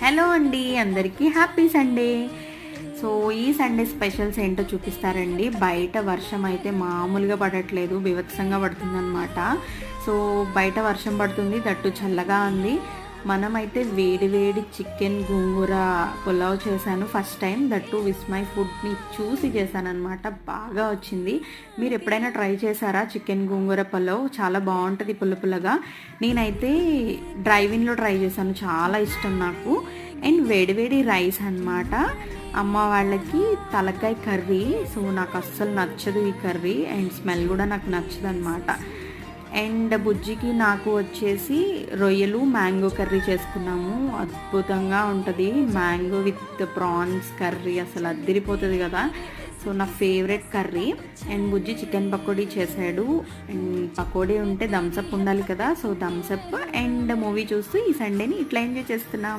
Hello అండి, అందరికీ happy Sunday. So ఈ సండే స్పెషల్స్ ఏంటో చూపిస్తారండి. బయట వర్షం అయితే మామూలుగా పడట్లేదు, బీభత్సంగా పడుతుందన్నమాట. సో బయట వర్షం పడుతుంది, దట్టు చల్లగా ఉంది. మనమైతే వేడి వేడి చికెన్ గోంగూర పులావ్ చేశాను ఫస్ట్ టైం, దట్టు విస్మయ్ ఫుడ్ని చూసి చేశాను అనమాట. బాగా వచ్చింది. మీరు ఎప్పుడైనా ట్రై చేశారా చికెన్ గోంగూర పులావ్? చాలా బాగుంటుంది పుల్ల పుల్లగా. నేనైతే డ్రైవింగ్లో ట్రై చేశాను, చాలా ఇష్టం నాకు. అండ్ వేడివేడి రైస్ అన్నమాట. అమ్మ వాళ్ళకి తలకాయ కర్రీ, సో నాకు అస్సలు నచ్చదు ఈ కర్రీ, అండ్ స్మెల్ కూడా నాకు నచ్చదు అనమాట. అండ్ బుజ్జికి నాకు వచ్చేసి రొయ్యలు మ్యాంగో కర్రీ చేసుకున్నాము. అద్భుతంగా ఉంటుంది మ్యాంగో విత్ ప్రాన్స్ కర్రీ, అసలు అద్దిరిపోతుంది కదా. సో నా favourite curry. And Bujji chicken pakodi చేశాడు. అండ్ పకోడీ ఉంటే థమ్సప్ ఉండాలి కదా, సో థమ్సప్. అండ్ మూవీ చూస్తూ ఈ సండేని ఇట్లా ఎంజాయ్ చేస్తున్నాం.